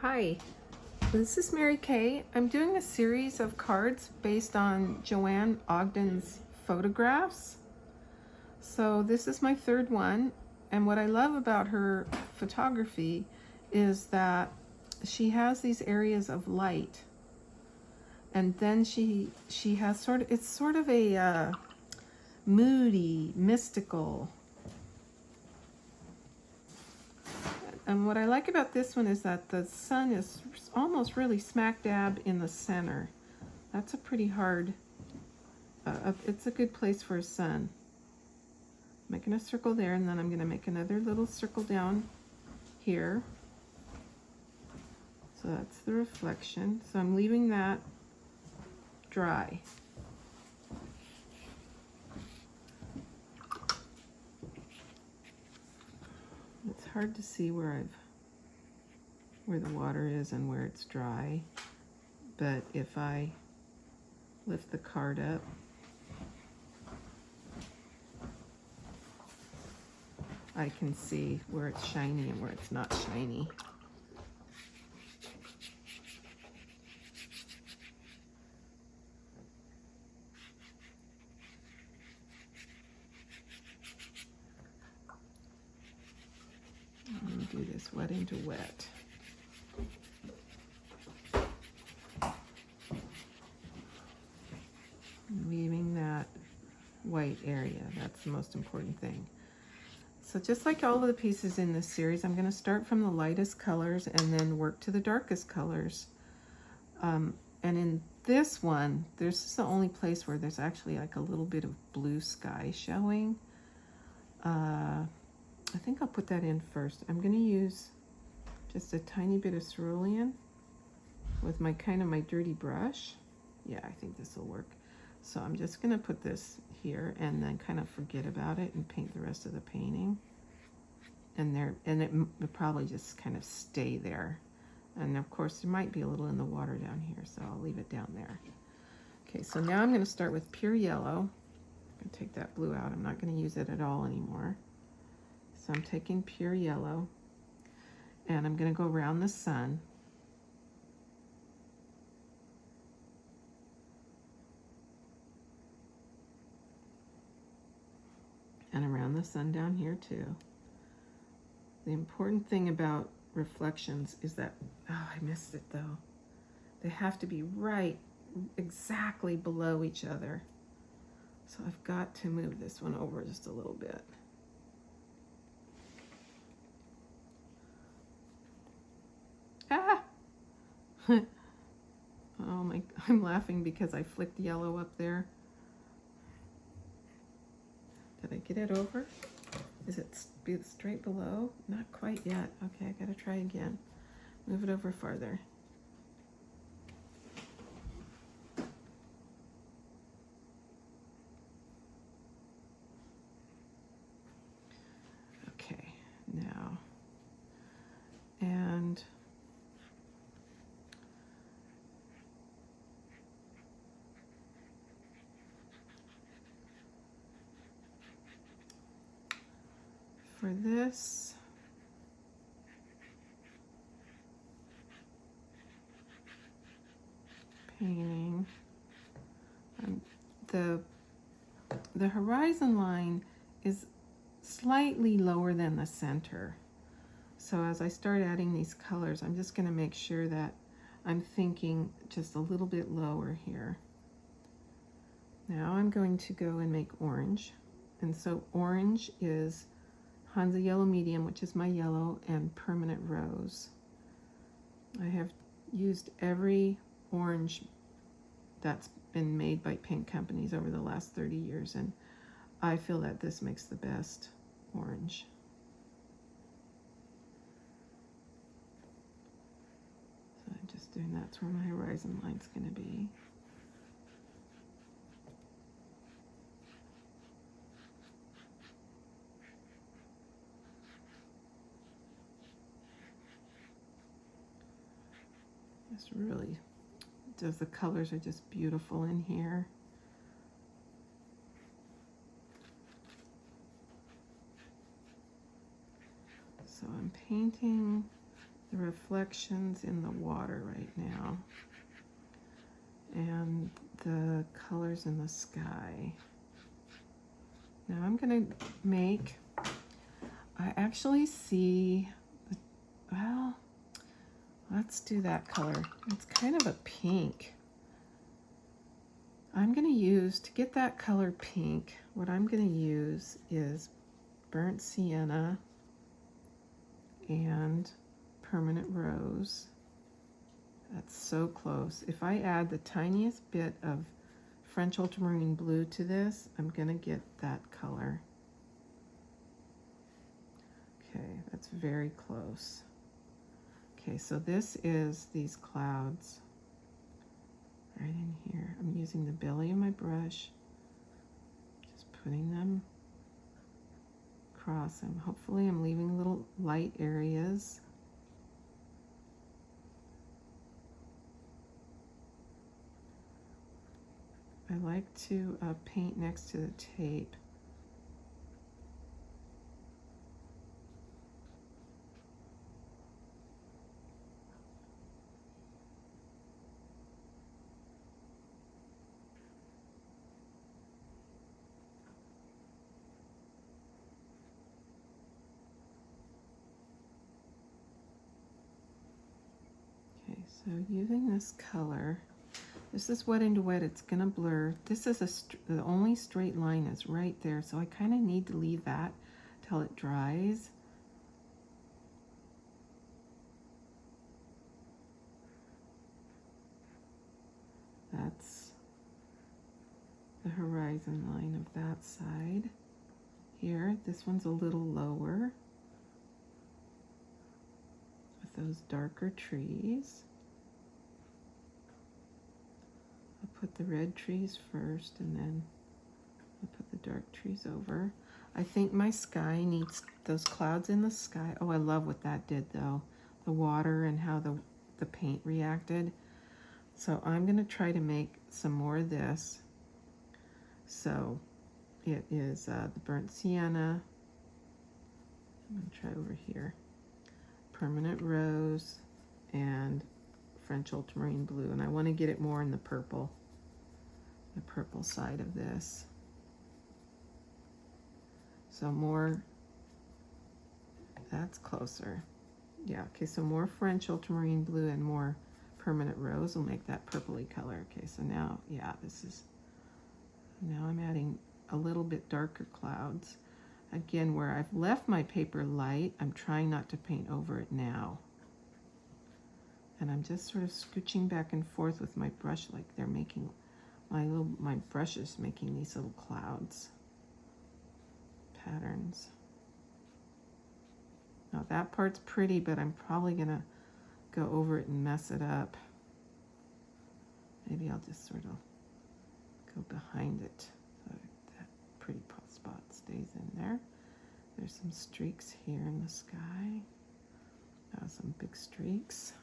Hi, this is Mary Kay. I'm doing a series of cards based on Joanne Ogden's photographs. So this is my third one, and what I love about her photography is that she has these areas of light, and then she has it's sort of a moody, mystical. And what I like about this one is that the sun is almost really smack dab in the center. That's a pretty hard, it's a good place for a sun. Making a circle there, and then I'm going to make another little circle down here. So that's the reflection. So I'm leaving that dry. It's hard to see where the water is and where it's dry, but if I lift the card up, I can see where it's shiny and where it's not shiny. I'm going to do this wet into wet. Leaving that white area, that's the most important thing. So just like all of the pieces in this series, I'm going to start from the lightest colors and then work to the darkest colors. And in this one, this is the only place where there's actually like a little bit of blue sky showing. I think I'll put that in first. I'm going to use just a tiny bit of cerulean with my my dirty brush. Yeah, I think this will work. So I'm just going to put this here and then kind of forget about it and paint the rest of the painting. And it will probably just kind of stay there. And of course there might be a little in the water down here, so I'll leave it down there. Okay, so now I'm going to start with pure yellow. I'm going to take that blue out. I'm not going to use it at all anymore. So I'm taking pure yellow and I'm going to go around the sun. And around the sun down here too. The important thing about reflections is that, oh, I missed it though. They have to be right exactly below each other. So I've got to move this one over just a little bit. Ah! Oh my, I'm laughing because I flicked yellow up there. Did I get it over? Is it straight below? Not quite yet. Okay, I gotta try again. Move it over farther. Okay, now, and for this, painting, the horizon line is slightly lower than the center. So as I start adding these colors, I'm just going to make sure that I'm thinking just a little bit lower here. Now I'm going to go and make orange. And so orange is Hansa Yellow Medium, which is my yellow, and Permanent Rose. I have used every orange that's been made by paint companies over the last 30 years, and I feel that this makes the best orange. So I'm just doing that's where my horizon line's going to be. Just really the colors are just beautiful in here. So I'm painting the reflections in the water right now and the colors in the sky. Now I'm going to make, I actually see, well, let's do that color. It's kind of a pink. I'm going to use, to get that color pink, what I'm going to use is burnt sienna and permanent rose. That's so close. If I add the tiniest bit of French ultramarine blue to this, I'm going to get that color. Okay, that's very close. Okay, so this is these clouds right in here. I'm using the belly of my brush, just putting them across. Hopefully I'm leaving little light areas. I like to paint next to the tape. Okay, so using this color, this is wet into wet, it's gonna blur. This is the only straight line is right there, so I kind of need to leave that till it dries. That's the horizon line of that side. Here, this one's a little lower with those darker trees. I'll put the red trees first and then I'll put the dark trees over. I think my sky needs those clouds in the sky. Oh, I love what that did though. The water and how the paint reacted. So I'm gonna try to make some more of this. So it is the burnt sienna. I'm gonna try over here. Permanent rose and French ultramarine blue. And I wanna get it more in the purple side of this. So more, that's closer. Yeah, okay, so more French ultramarine blue and more permanent rose will make that purpley color. Okay, so now, yeah, now I'm adding a little bit darker clouds. Again, where I've left my paper light, I'm trying not to paint over it now. And I'm just sort of scooching back and forth with my brush like they're making, my brush is making these little clouds, patterns. Now that part's pretty, but I'm probably gonna go over it and mess it up. Maybe I'll just sort of go behind it so that pretty spot stays in there. There's some streaks here in the sky. Some big streaks.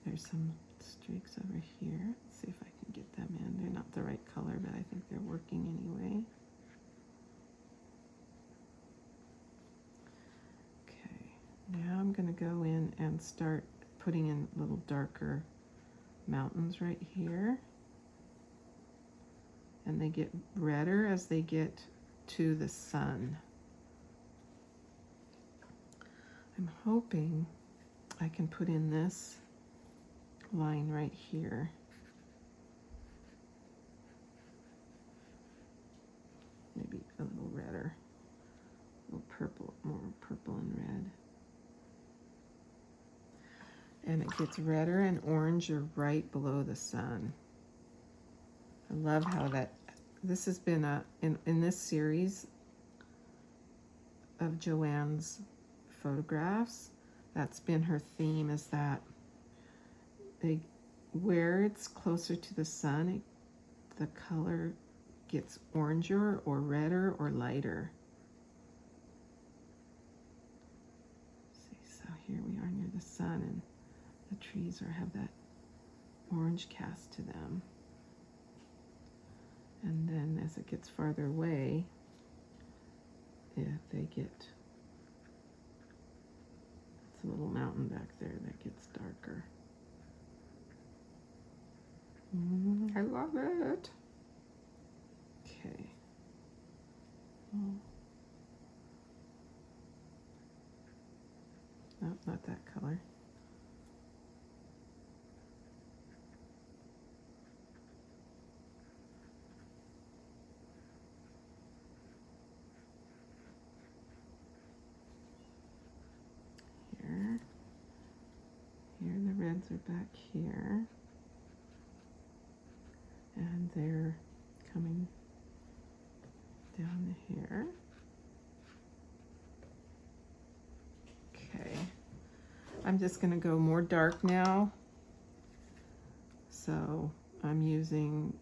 There's some streaks over here. Let's see if I can get them in. They're not the right color, but I think they're working anyway. Okay, now I'm gonna go in and start putting in little darker mountains right here. And they get redder as they get to the sun. I'm hoping I can put in this line right here. Maybe a little redder, a little purple, more purple and red. And it gets redder and oranger right below the sun. I love how this has been in this series of Joanne's photographs, that's been her theme, is that where it's closer to the sun, the color gets oranger or redder or lighter. See, so here we are near the sun and the trees have that orange cast to them. And then as it gets farther away, they get, It's a little mountain back there that gets darker. I love it. Okay. Oh. No, not that color. Here. Here the reds are back here. And they're coming down here. Okay. I'm just going to go more dark now. So I'm using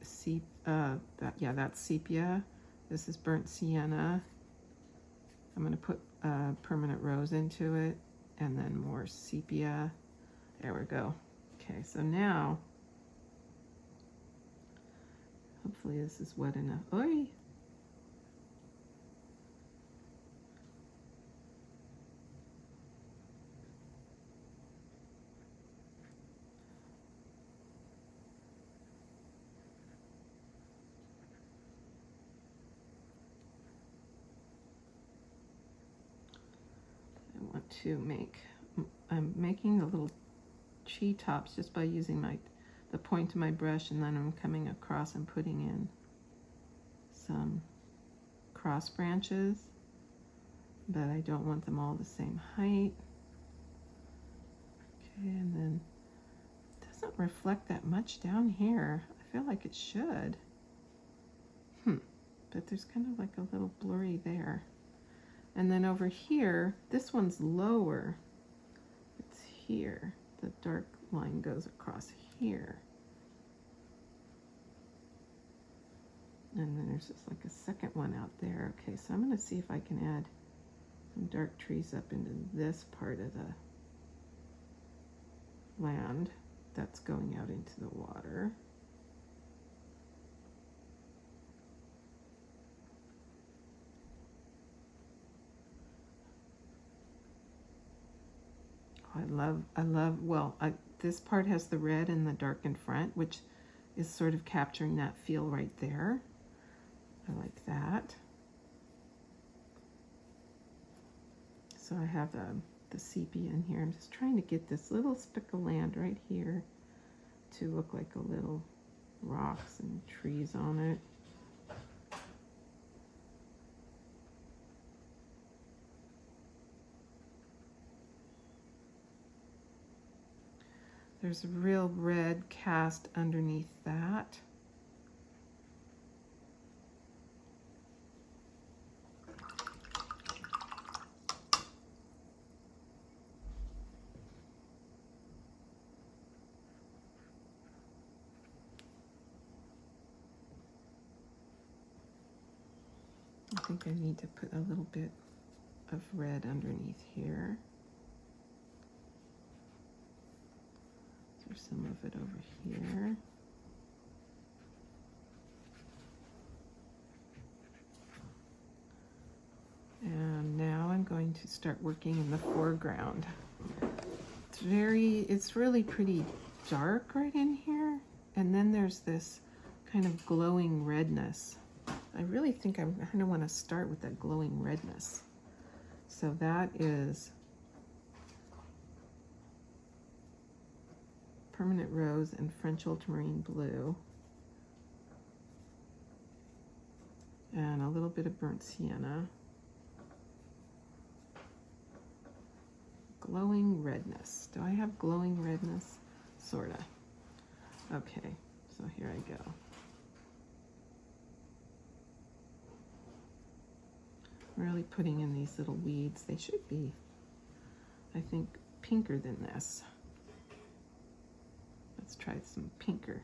that's sepia. This is burnt sienna. I'm going to put permanent rose into it, and then more sepia. There we go. Okay, so now, hopefully this is wet enough. Oi! I'm making the little chi tops just by using the point of my brush, and then I'm coming across and putting in some cross branches, but I don't want them all the same height. Okay, and then it doesn't reflect that much down here. I feel like it should. But there's kind of like a little blurry there. And then over here, this one's lower. It's here. The dark line goes across here. And then there's just like a second one out there. Okay, so I'm going to see if I can add some dark trees up into this part of the land that's going out into the water. This part has the red and the dark in front, which is sort of capturing that feel right there. I like that. So I have the sepia in here. I'm just trying to get this little speck of land right here to look like a little rocks and trees on it. There's a real red cast underneath that. I think I need to put a little bit of red underneath here. There's some of it over here. And now I'm going to start working in the foreground. It's really pretty dark right in here. And then there's this kind of glowing redness. I really think I kind of want to start with that glowing redness. So that is permanent rose and French ultramarine blue. And a little bit of burnt sienna. Glowing redness. Do I have glowing redness? Sorta. Okay, so here I go. Really putting in these little weeds. They should be, I think, pinker than this. Let's try some pinker.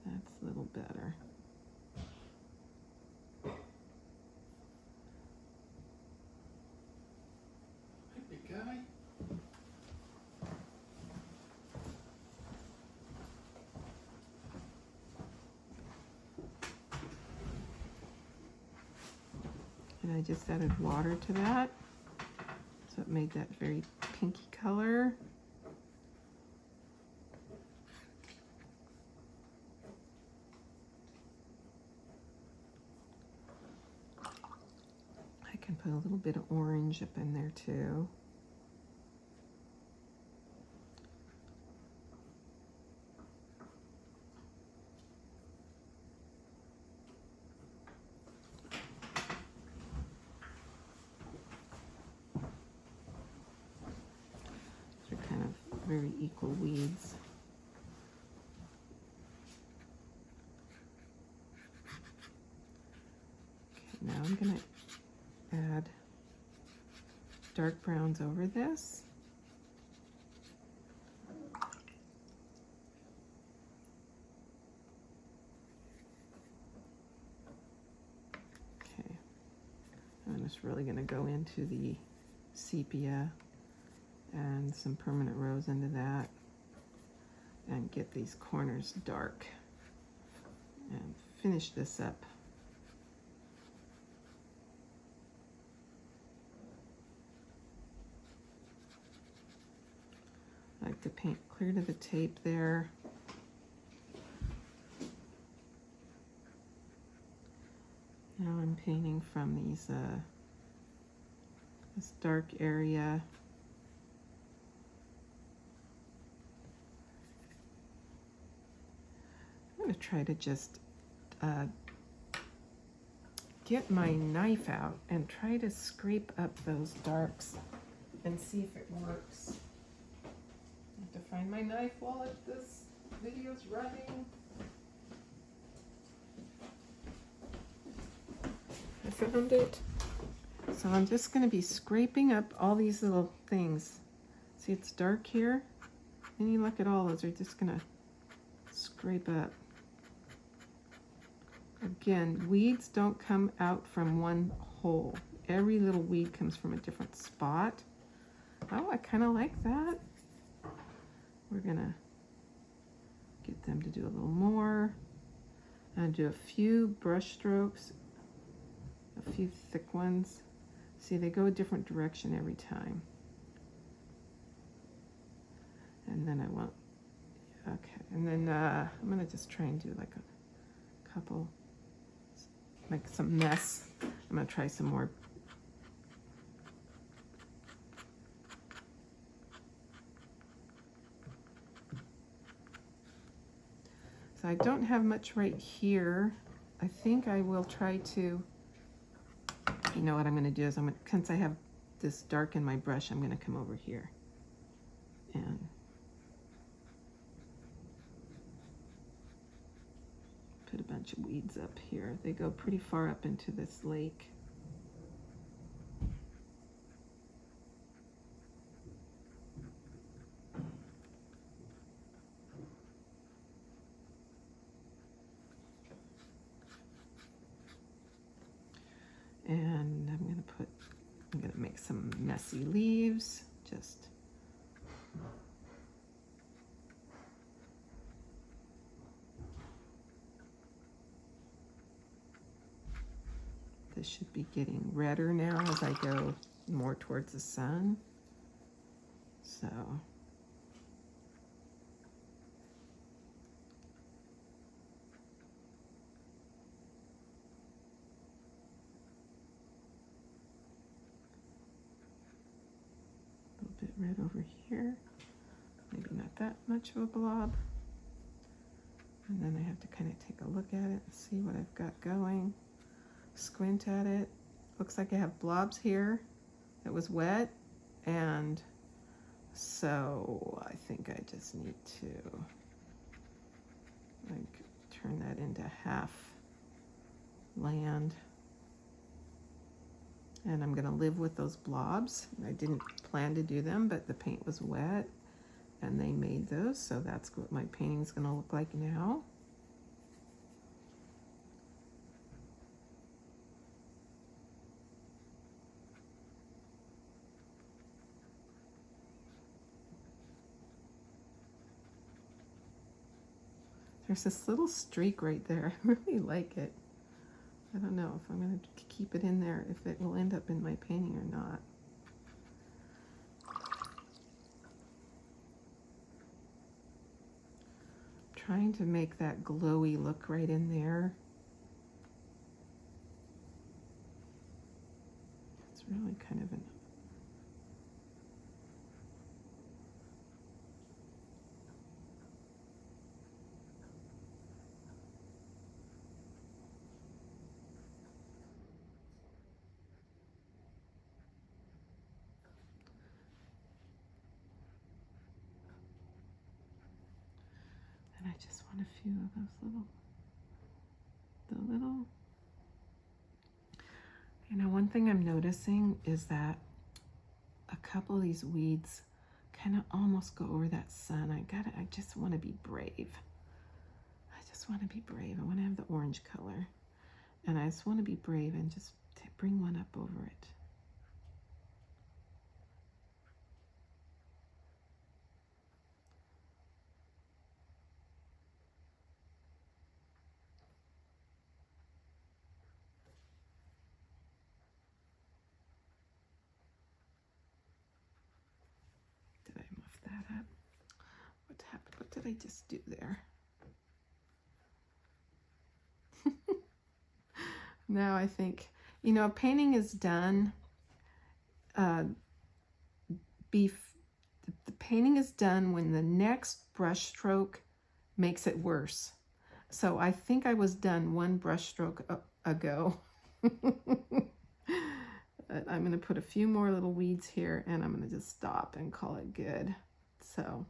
That's a little better. Hey, big guy. And I just added water to that, so it made that very pinky color. I can put a little bit of orange up in there too. They're kind of very equal weeds. Okay, now I'm going to add dark browns over this. Okay, I'm just really going to go into the sepia and some permanent rose into that and get these corners dark and finish this up. I like to paint clear to the tape there. Now I'm painting from these this dark area. I'm going to try to just get my knife out and try to scrape up those darks and see if it works. I have to find my knife while this video's running. I found it. So I'm just going to be scraping up all these little things. See, it's dark here. Any luck at all, those are just going to scrape up. Again, weeds don't come out from one hole. Every little weed comes from a different spot. Oh, I kind of like that. We're gonna get them to do a little more. And do a few brush strokes, a few thick ones. See, they go a different direction every time. And then I want, okay, and then I'm gonna just try and do like a couple, make some mess. I'm gonna try some more. So I don't have much right here. I think I will try to, you know what I'm gonna do is I'm gonna, since I have this dark in my brush, I'm gonna come over here and put a bunch of weeds up here. They go pretty far up into this lake. And I'm gonna make some messy leaves, just this should be getting redder now as I go more towards the sun. So a little bit red over here, maybe not that much of a blob. And then I have to kind of take a look at it and see what I've got going. Squint at it. Looks like I have blobs here that was wet, and so I think I just need to like turn that into half land. And I'm gonna live with those blobs. I didn't plan to do them, but the paint was wet and they made those, so that's what my painting's gonna look like now. There's this little streak right there. I really like it. I don't know if I'm going to keep it in there, if it will end up in my painting or not. trying to make that glowy look right in there. It's really kind of an... And I just want a few of those little, you know, one thing I'm noticing is that a couple of these weeds kind of almost go over that sun. I just want to be brave. I just want to be brave. I want to have the orange color. And I just want to be brave and just bring one up over it. Did I muff that up? What happened? What did I just do there? Now I think, you know, painting is done. The painting is done when the next brush stroke makes it worse. So I think I was done one brush stroke ago. I'm going to put a few more little weeds here, and I'm going to just stop and call it good. So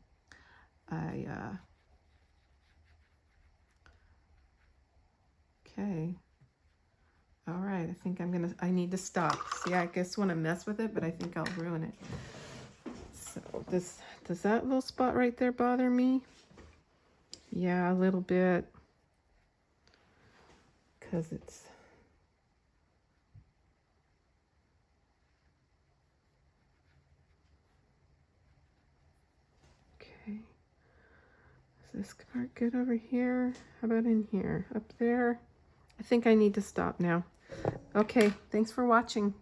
okay. All right, I think I need to stop. See, I just want to mess with it, but I think I'll ruin it. So does that little spot right there bother me? Yeah, a little bit. Because it's... Okay. Is this part good over here? How about in here? Up there? I think I need to stop now. Okay, thanks for watching.